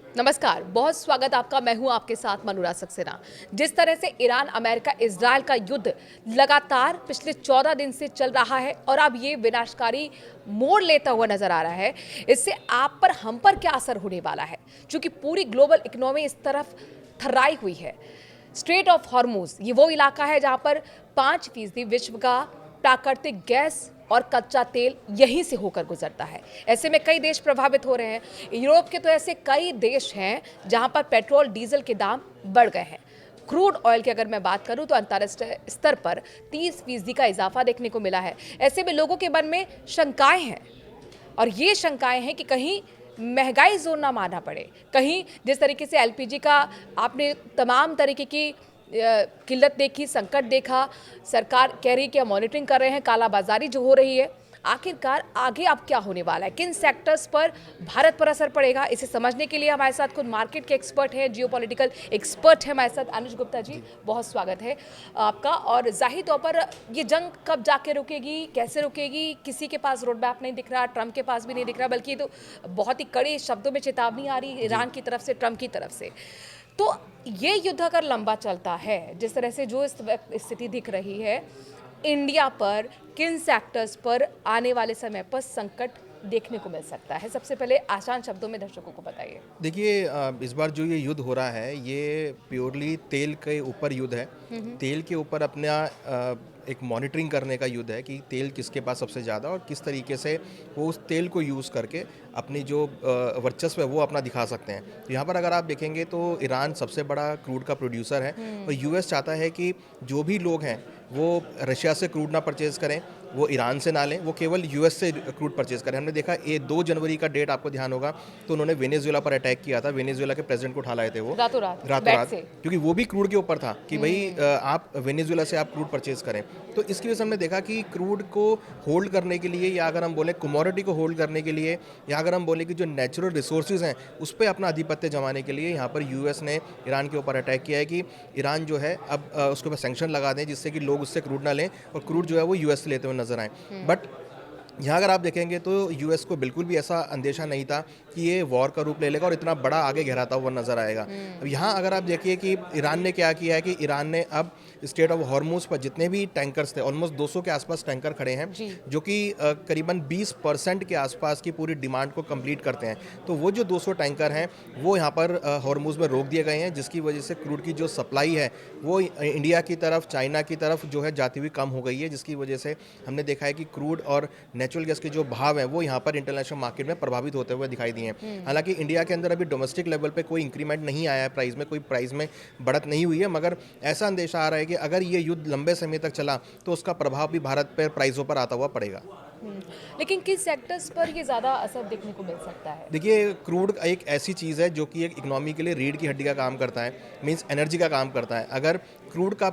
नमस्कार, बहुत स्वागत आपका। मैं हूं आपके साथ मनूरा सक्सेना। जिस तरह से ईरान अमेरिका इजराइल का युद्ध लगातार पिछले 14 दिन से चल रहा है और अब ये विनाशकारी मोड़ लेता हुआ नजर आ रहा है, इससे आप पर हम पर क्या असर होने वाला है, क्योंकि पूरी ग्लोबल इकोनॉमी इस तरफ थर्राई हुई है। स्ट्रेट ऑफ हॉर्मुज ये वो इलाका है जहां पर 5% विश्व का प्राकृतिक गैस और कच्चा तेल यहीं से होकर गुजरता है। ऐसे में कई देश प्रभावित हो रहे हैं। यूरोप के तो ऐसे कई देश हैं जहां पर पेट्रोल डीजल के दाम बढ़ गए हैं। क्रूड ऑयल की अगर मैं बात करूं तो अंतर्राष्ट्रीय स्तर पर 30% का इजाफा देखने को मिला है। ऐसे में लोगों के मन में शंकाएं हैं और ये शंकाएं हैं कि कहीं महंगाई जोर ना मारना पड़े, कहीं जिस तरीके से एलपीजी का आपने तमाम तरीके की किल्लत देखी, संकट देखा, सरकार कह रही है कि हम मॉनिटरिंग कर रहे हैं, कालाबाजारी जो हो रही है, आखिरकार आगे अब क्या होने वाला है, किन सेक्टर्स पर भारत पर असर पड़ेगा, इसे समझने के लिए हमारे साथ खुद मार्केट के एक्सपर्ट हैं, जियोपॉलिटिकल एक्सपर्ट हैं हमारे साथ। अनुज गुप्ता जी, बहुत स्वागत है आपका। और जाहिर तौर पर ये जंग कब जाके रुकेगी, कैसे रुकेगी, किसी के पास रोड मैप नहीं दिख रहा, ट्रंप के पास भी नहीं दिख रहा, बल्कि तो बहुत ही कड़े शब्दों में चेतावनी आ रही ईरान की तरफ से, ट्रंप की तरफ से। तो ये युद्ध अगर लंबा चलता है, जिस तरह से जो स्थिति दिख रही है, इंडिया पर किन सेक्टर्स पर आने वाले समय पर संकट देखने को मिल सकता है? सबसे पहले आसान शब्दों में दर्शकों को बताइए। देखिए, इस बार जो ये युद्ध हो रहा है ये प्योरली तेल के ऊपर युद्ध है। तेल के ऊपर अपना एक मॉनिटरिंग करने का युद्ध है कि तेल किसके पास सबसे ज़्यादा और किस तरीके से वो उस तेल को यूज़ करके अपनी जो वर्चस्व है वो अपना दिखा सकते हैं। तो यहाँ पर अगर आप देखेंगे तो ईरान सबसे बड़ा क्रूड का प्रोड्यूसर है और यूएस चाहता है कि जो भी लोग हैं वो रशिया से क्रूड ना परचेज़ करें, वो ईरान से ना लें, वो केवल यूएस से क्रूड परचेज़ करें। हमने देखा ये 2 जनवरी का डेट आपको ध्यान होगा, तो उन्होंने वेनेजुएला पर अटैक किया था। वेनेजुएला के प्रेसिडेंट को उठा लाए थे वो रातों रात, क्योंकि वो भी क्रूड के ऊपर था कि भाई आप वेनेजुएला से आप क्रूड परचेज़ करें। तो इसकी वजह से हमने देखा कि क्रूड को होल्ड करने के लिए, या अगर हम बोलें कमोडिटी को होल्ड करने के लिए, या अगर हम बोलें कि जो नेचुरल रिसोर्सेज हैं उस पर अपना आधिपत्य जमाने के लिए यहाँ पर यूएस ने ईरान के ऊपर अटैक किया है कि ईरान जो है अब उसके ऊपर सैंक्शन लगा दें जिससे कि लोग उससे क्रूड ना लें और क्रूड जो है वो यूएस से लेते हुए नजर आए। बट यहाँ अगर आप देखेंगे तो यूएस को बिल्कुल भी ऐसा अंदेशा नहीं था कि ये वॉर का रूप ले लेगा और इतना बड़ा आगे गहराता हुआ नजर आएगा। अब यहाँ अगर आप देखिए कि ईरान ने क्या किया है कि ईरान ने अब स्टेट ऑफ हॉर्मुज पर जितने भी टैंकर्स थे, ऑलमोस्ट 200 के आसपास टैंकर खड़े हैं जो कि करीबन 20% के आसपास की पूरी डिमांड को कंप्लीट करते हैं। तो वो जो 200 टैंकर हैं वो यहाँ पर हॉर्मुज में रोक दिए गए हैं, जिसकी वजह से क्रूड की जो सप्लाई है वो इंडिया की तरफ, चाइना की तरफ जो है जाती हुई कम हो गई है, जिसकी वजह से हमने देखा है कि क्रूड और नेचुरल गैस के जो भाव हैं वो यहाँ पर इंटरनेशनल मार्केट में प्रभावित होते हुए दिखाई दिए हैं। हालांकि इंडिया के अंदर अभी डोमेस्टिक लेवल पे कोई इंक्रीमेंट नहीं आया है, प्राइस में कोई प्राइस में बढ़त नहीं हुई है, मगर ऐसा अंदेशा आ रहा है कि अगर ये युद्ध लंबे समय तक चला तो उसका प्रभाव भी भारत पर प्राइसों पर आता हुआ पड़ेगा। लेकिन किस सेक्टर्स पर ये ज़्यादा असर देखने को मिल सकता है? देखिए, क्रूड एक ऐसी चीज़ है जो कि एक इकोनॉमी के लिए रीढ़ की हड्डी का काम करता है, मींस एनर्जी का काम करता है। अगर क्रूड का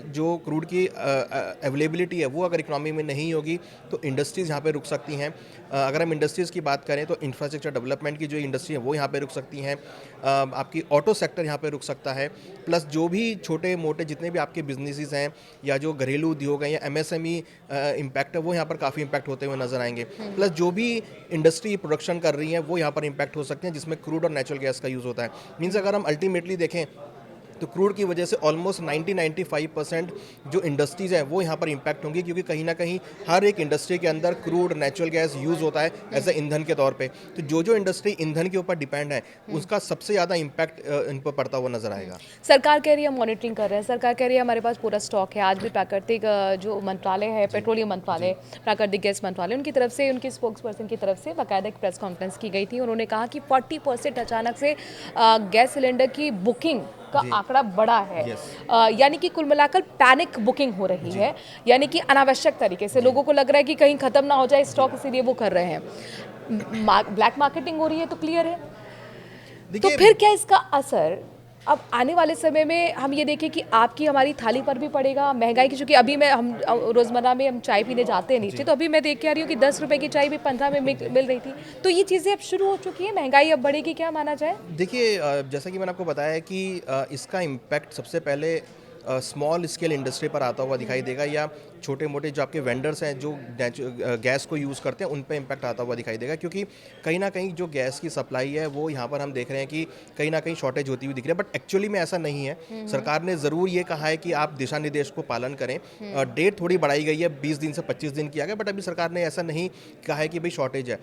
जो क्रूड की अवेलेबिलिटी है वो अगर इकोनॉमी में नहीं होगी तो इंडस्ट्रीज़ यहाँ पे रुक सकती हैं। अगर हम इंडस्ट्रीज़ की बात करें तो इंफ्रास्ट्रक्चर डेवलपमेंट की जो इंडस्ट्री है वो यहाँ पे रुक सकती हैं। आपकी ऑटो सेक्टर यहाँ पे रुक सकता है, प्लस जो भी छोटे मोटे जितने भी आपके बिजनेसेस हैं या जो घरेलू उद्योग हैं या एमएसएमई इम्पैक्ट है वो यहाँ पर काफ़ी इम्पैक्ट होते हुए नजर आएंगे। प्लस जो भी इंडस्ट्री प्रोडक्शन कर रही है वो यहाँ पर इम्पैक्ट हो सकते हैं, जिसमें क्रूड और नेचुरल गैस का यूज़ होता है। मीन्स अगर हम अल्टीमेटली देखें तो क्रूड की वजह से ऑलमोस्ट 90-95% जो इंडस्ट्रीज़ हैं वो यहाँ पर इम्पैक्ट होंगी, क्योंकि कहीं ना कहीं हर एक इंडस्ट्री के अंदर क्रूड नेचुरल गैस यूज़ होता है एज ए ईंधन के तौर पे। तो जो इंडस्ट्री ईंधन के ऊपर डिपेंड है उसका सबसे ज़्यादा इम्पैक्ट इन पर पड़ता हुआ नजर आएगा। सरकार कह रही है मॉनिटरिंग कर रहे हैं, सरकार कह रही है हमारे पास पूरा स्टॉक है। आज भी प्राकृतिक जो मंत्रालय है, पेट्रोलियम मंत्रालय, प्राकृतिक गैस मंत्रालय, उनकी तरफ से, उनकी स्पोक्स पर्सन की तरफ से बाकायदा एक प्रेस कॉन्फ्रेंस की गई थी। उन्होंने कहा कि 40% अचानक से गैस सिलेंडर की बुकिंग का आंकड़ा बढ़ा है। यानी कि कुल मिलाकर पैनिक बुकिंग हो रही है, यानी कि अनावश्यक तरीके से लोगों को लग रहा है कि कहीं खत्म ना हो जाए स्टॉक, इसीलिए वो कर रहे हैं। ब्लैक मार्केटिंग हो रही है तो क्लियर है। तो फिर क्या इसका असर अब आने वाले समय में हम ये देखें कि आपकी हमारी थाली पर भी पड़ेगा महंगाई की? चूंकि अभी हम रोज़मर्रा में हम चाय पीने जाते हैं नीचे, तो अभी मैं देख के आ रही हूँ कि 10 रुपए की चाय भी 15 में मिल रही थी। तो ये चीज़ें अब शुरू हो चुकी है, महंगाई अब बढ़ेगी, क्या माना जाए? देखिए, जैसा कि मैंने आपको बताया कि इसका इम्पैक्ट सबसे पहले स्मॉल स्केल इंडस्ट्री पर आता हुआ दिखाई देगा, या छोटे मोटे जो आपके वेंडर्स हैं जो गैस को यूज़ करते हैं उन पे इम्पैक्ट आता हुआ दिखाई देगा, क्योंकि कहीं ना कहीं जो गैस की सप्लाई है वो यहाँ पर हम देख रहे हैं कि कहीं ना कहीं शॉर्टेज होती हुई दिख रही है। बट एक्चुअली में ऐसा नहीं है। सरकार ने ज़रूर ये कहा है कि आप दिशा निर्देश को पालन करें। डेट थोड़ी बढ़ाई गई है, 20 दिन से 25 दिन किया गया, बट अभी सरकार ने ऐसा नहीं कहा है कि भाई शॉर्टेज है।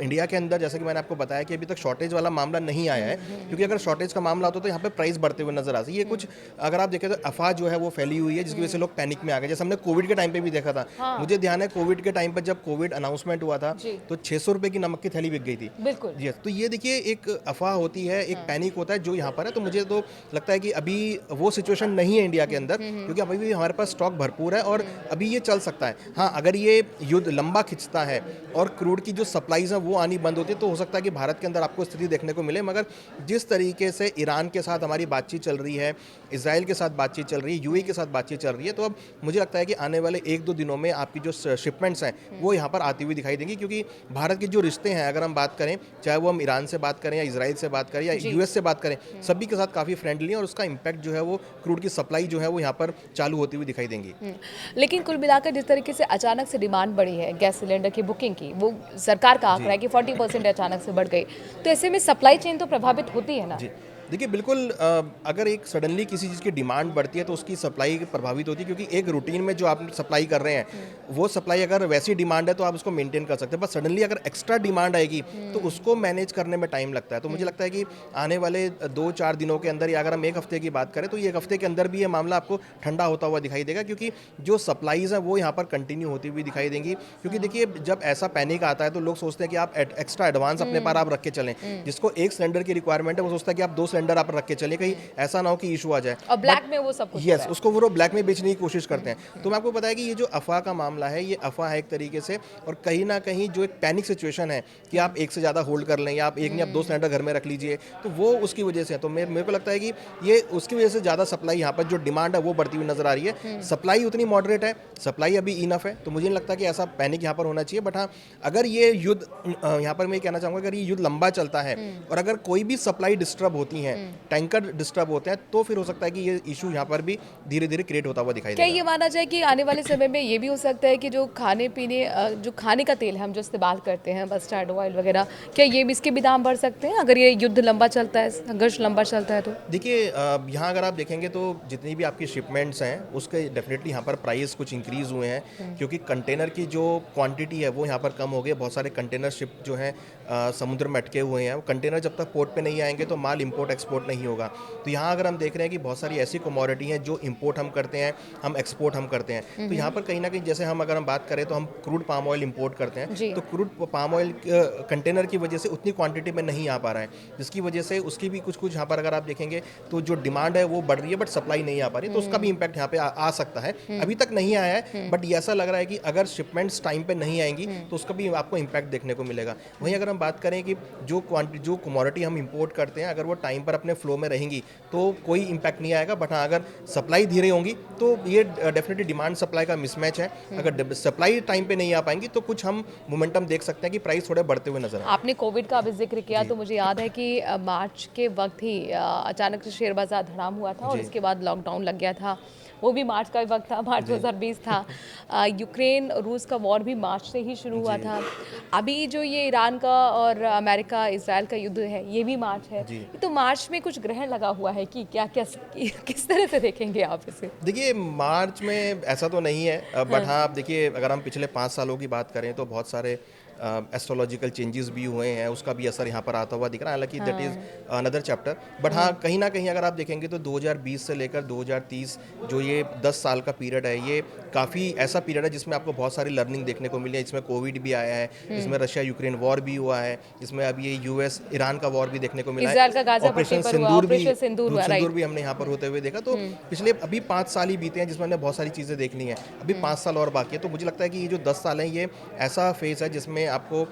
इंडिया के अंदर जैसे कि मैंने आपको बताया कि अभी तक शॉर्टेज वाला मामला नहीं आया है, क्योंकि अगर शॉर्टेज का मामला होता तो यहाँ पे प्राइस बढ़ते हुए नजर आती है। ये कुछ अगर आप देखें तो अफवाह जो है वो फैली हुई है, जिसकी वजह से लोग पैनिक में आ गए। जैसे हमने कोविड के टाइम पे भी देखा था। मुझे ध्यान है कोविड के टाइम पर जब कोविड अनाउंसमेंट हुआ था तो 600 रुपए की नमक की थैली बिक गई थी। बिल्कुल। जी, तो ये देखिए एक अफवाह होती है, एक पैनिक होता है जो यहाँ पर है। तो मुझे तो लगता है कि अभी वो सिचुएशन नहीं है इंडिया के अंदर, क्योंकि अभी भी हमारे पास स्टॉक भरपूर है और अभी ये चल सकता है। हाँ, अगर ये युद्ध लंबा खिंचता है और क्रूड की जो सप्लाईज है वो आनी बंद होती है तो हो सकता है कि भारत के अंदर आपको स्थिति देखने को मिले। मगर जिस तरीके से ईरान के साथ हमारी बातचीत चल रही है, इजराइल के साथ बातचीत चल रही है, यूएई के साथ बातचीत चल रही है, तो अब मुझे लगता है कि आने वाले 1-2 दिनों में आपकी जो शिपमेंट्स हैं वो यहाँ पर आती हुई दिखाई देंगी। क्योंकि भारत के जो रिश्ते हैं, अगर हम बात करें, चाहे वो हम ईरान से बात करें या इजराइल से बात करें या यूएस से बात करें, सभी के साथ काफ़ी फ्रेंडली है और उसका इम्पैक्ट जो है वो क्रूड की सप्लाई जो है वो यहाँ पर चालू होती हुई दिखाई देंगी। लेकिन कुल मिलाकर जिस तरीके से अचानक से डिमांड बढ़ी है गैस सिलेंडर की बुकिंग की, वो सरकार का आंकड़ा है कि 40% अचानक से बढ़ गई, तो ऐसे में सप्लाई चेन तो प्रभावित होती है ना। जी, देखिए बिल्कुल, अगर एक सडनली किसी चीज़ की डिमांड बढ़ती है तो उसकी सप्लाई प्रभावित होती है, क्योंकि एक रूटीन में जो आप सप्लाई कर रहे हैं वो सप्लाई अगर वैसी डिमांड है तो आप उसको मेंटेन कर सकते हैं। बट सडनली अगर एक्स्ट्रा डिमांड आएगी तो उसको मैनेज करने में टाइम लगता है। तो मुझे लगता है कि आने वाले 2-4 दिनों के अंदर, या अगर हम 1 हफ्ते की बात करें तो ये 1 हफ्ते के अंदर भी ये मामला आपको ठंडा होता हुआ दिखाई देगा, क्योंकि जो सप्लाईज हैं वो यहाँ पर कंटिन्यू होती हुई दिखाई देंगी। क्योंकि देखिए जब ऐसा पैनिक आता है तो लोग सोचते हैं कि आप एक्स्ट्रा एडवांस अपने पास आप रख के चलें। जिसको 1 सिलेंडर की रिक्वायरमेंट है वो सोचता है कि आप 2 सिलेंडर आप रख के चलिए, कहीं ऐसा ना हो कि इशू आ जाए। और ब्लैक में वो सब कुछ यस, उसको वो ब्लैक में बेचने की कोशिश करते हैं। तो मैं आपको बताया कि ये जो अफवाह का मामला है ये अफवाह है एक तरीके से, और कहीं ना कहीं जो एक पैनिक सिचुएशन है कि आप एक से ज़्यादा होल्ड कर लें या आप एक नहीं आप 2 सिलेंडर घर में रख लीजिए, तो वो उसकी वजह से है। तो मेरे को लगता है कि ये उसकी वजह से ज़्यादा सप्लाई यहाँ पर जो डिमांड है वो बढ़ती हुई नजर आ रही है। सप्लाई उतनी मॉडरेट है, सप्लाई अभी इनफ है, तो मुझे नहीं लगता कि ऐसा पैनिक यहाँ पर होना चाहिए। बट हाँ, अगर ये युद्ध, यहाँ पर मैं कहना चाहूँगा, अगर ये युद्ध लंबा चलता है और अगर कोई भी सप्लाई डिस्टर्ब होती है, टैंकर डिस्टर्ब होते हैं, तो फिर हो सकता है कि ये इशू यहाँ पर भी धीरे धीरे क्रिएट होता हुआ दिखाई क्या देगा। ये माना जाए कि आने वाले समय में ये भी हो सकता है कि जो खाने पीने जो खाने का तेल है हम जो इस्तेमाल करते हैं, मस्टर्ड ऑयल वगैरह, क्या ये भी इसके भी दाम बढ़ सकते हैं अगर ये युद्ध लंबा चलता है, संघर्ष लंबा चलता है तो? देखिए, यहाँ अगर आप देखेंगे तो जितनी भी आपकी शिपमेंट्स हैं उसके डेफिनेटली यहाँ पर प्राइस कुछ इंक्रीज़ हुए हैं, क्योंकि कंटेनर की जो क्वांटिटी है वो यहाँ पर कम हो गई है। बहुत सारे कंटेनर शिप जो हैं समुद्र में अटके हुए हैं। कंटेनर जब तक पोर्ट पे नहीं आएंगे तो माल इंपोर्ट एक्सपोर्ट नहीं होगा। तो यहाँ अगर हम देख रहे हैं कि बहुत सारी ऐसी कमोडिटी हैं जो इंपोर्ट हम करते हैं, हम एक्सपोर्ट हम करते हैं। तो यहाँ पर कहीं ना कहीं, जैसे हम अगर हम बात करें तो हम क्रूड पाम ऑयल इंपोर्ट करते हैं, तो क्रूड पाम ऑयल कंटेनर की वजह से उतनी क्वांटिटी में नहीं आ पा रहा है, जिसकी वजह से उसकी भी कुछ यहाँ पर अगर आप देखेंगे तो जो डिमांड है वो बढ़ रही है बट सप्लाई नहीं आ पा रही, तो उसका भी इम्पैक्ट यहाँ पे आ सकता है। अभी तक नहीं आया है, बट ये ऐसा लग रहा है कि अगर शिपमेंट्स टाइम पे नहीं आएंगी तो उसका भी आपको इम्पैक्ट देखने को मिलेगा। वहीं अगर हम बात करें कि जो कमोडिटी हम इंपोर्ट करते हैं अगर वो टाइम पर अपने फ्लो में रहेंगी तो कोई इम्पैक्ट नहीं आएगा। बट हाँ, अगर सप्लाई धीरे होंगी तो ये डेफिनेटली डिमांड सप्लाई का मिसमैच है। अगर सप्लाई टाइम पे नहीं आ पाएंगी तो कुछ हम मोमेंटम देख सकते हैं कि प्राइस थोड़े बढ़ते हुए नजर आए। आपने कोविड का अभी जिक्र किया तो मुझे याद है कि मार्च के वक्त ही अचानक से शेयर बाजार धड़ाम हुआ था और इसके बाद लॉकडाउन लग गया था। वो भी मार्च का ही वक्त था, मार्च 2020 था। यूक्रेन रूस का वॉर भी मार्च से ही शुरू हुआ था। अभी जो ये ईरान का और अमेरिका इजराइल का युद्ध है ये भी मार्च है। तो मार्च में कुछ ग्रहण लगा हुआ है कि क्या क्या किस तरह से देखेंगे आप इसे? देखिए, मार्च में ऐसा तो नहीं है, बट हाँ, आप देखिए अगर हम पिछले 5 सालों की बात करें तो बहुत सारे एस्ट्रोलॉजिकल चेंजेस भी हुए हैं, उसका भी असर यहाँ पर आता हुआ दिख रहा है। हालांकि that is another chapter. But हाँ, कहीं ना कहीं अगर आप देखेंगे तो 2020 से लेकर 2030 जो ये 10 साल का पीरियड है, ये काफ़ी ऐसा पीरियड है जिसमें आपको बहुत सारी लर्निंग देखने को मिली है। इसमें कोविड भी आया है, इसमें रशिया यूक्रेन वॉर भी हुआ है, इसमें अभी ये यूएस ईरान का वॉर भी देखने को मिला है, ऑपरेशन सिंदूर भी हमने यहाँ पर होते हुए देखा। तो पिछले अभी 5 साल ही बीते हैं जिसमें हमने बहुत सारी चीज़ें देख ली हैं। अभी 5 साल और बाकी है। तो मुझे लगता है कि ये जो 10 साल हैं ये ऐसा फेज है जिसमें आपको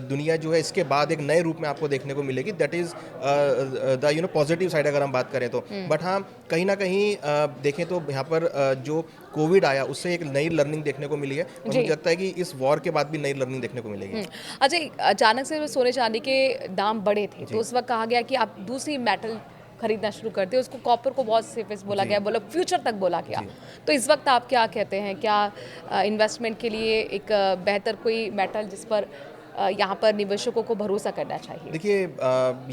दुनिया जो है इसके बाद एक नए रूप में आपको देखने को मिलेगी। That is the positive side अगर हम बात करें तो। बट हाँ, कहीं ना कहीं देखें तो यहाँ पर जो कोविड आया उससे एक नई लर्निंग देखने को मिली है और मुझे लगता है कि इस वॉर के बाद भी नई लर्निंग देखने को मिलेगी। अच्छा, अचानक से सोने चांदी के दाम बढ़े थे तो उस वक्त कहा गया कि आप दूसरी मेटल खरीदना शुरू कर दिया। उसको कॉपर को बहुत सेफेस्ट बोला गया, बोला फ्यूचर तक बोला गया। तो इस वक्त आप क्या कहते हैं, क्या इन्वेस्टमेंट के लिए एक बेहतर कोई मेटल जिस पर यहाँ पर निवेशकों को भरोसा करना चाहिए? देखिए,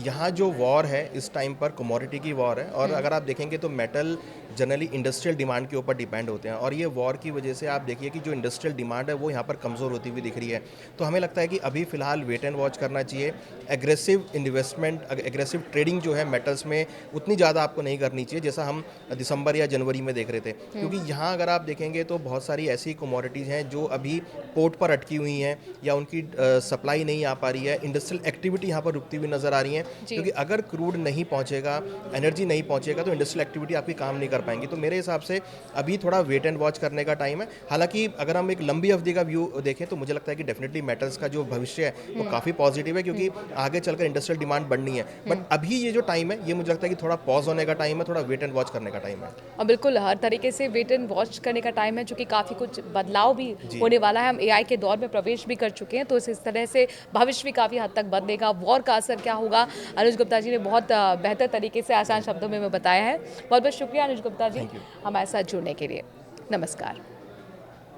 यहाँ जो वॉर है इस टाइम पर कमोडिटी की वॉर है, और अगर आप देखेंगे तो मेटल जनरली इंडस्ट्रियल डिमांड के ऊपर डिपेंड होते हैं, और ये वॉर की वजह से आप देखिए कि जो इंडस्ट्रियल डिमांड है वो यहाँ पर कमज़ोर होती हुई दिख रही है। तो हमें लगता है कि अभी फ़िलहाल वेट एंड वॉच करना चाहिए। एग्रेसिव इन्वेस्टमेंट, एग्रेसिव ट्रेडिंग जो है मेटल्स में उतनी ज़्यादा आपको नहीं करनी चाहिए जैसा हम दिसंबर या जनवरी में देख रहे थे, क्योंकि यहाँ अगर आप देखेंगे तो बहुत सारी ऐसी कमोडिटीज़ हैं जो अभी पोर्ट पर अटकी हुई हैं या उनकी सप्लाई नहीं आ पा रही है, इंडस्ट्रियल एक्टिविटी यहाँ पर रुकती हुई नज़र आ रही है, क्योंकि अगर क्रूड नहीं पहुँचेगा, एनर्जी नहीं पहुँचेगा तो इंडस्ट्रियल एक्टिविटी आपकी काम नहीं कर पाएंगी। तो मेरे हिसाब से अभी थोड़ा वेट एंड वॉच करने का टाइम है। हालांकि अगर हम एक लंबी अवधि का व्यू देखें तो मुझे लगता है कि डेफिनेटली मेटल्स का जो भविष्य है वो काफ़ी पॉजिटिव है, क्योंकि आगे चलकर इंडस्ट्रियल डिमांड बढ़नी है। बट अभी ये जो टाइम है ये मुझे लगता है कि थोड़ा पॉज होने का टाइम है, थोड़ा वेट एंड वॉच करने का टाइम है। और बिल्कुल हर तरीके से वेट एंड वॉच करने का टाइम है, जो कि काफ़ी कुछ बदलाव भी होने वाला है। हम एआई के दौर में प्रवेश भी कर चुके हैं, तो इस तरह से भविष्य भी काफ़ी हद तक बदलेगा। वॉर का असर क्या होगा, अनुज गुप्ता जी ने बहुत बेहतर तरीके से आसान शब्दों में बताया है। बहुत बहुत शुक्रिया अनुज गुप्ता जी हमारे साथ जुड़ने के लिए। नमस्कार।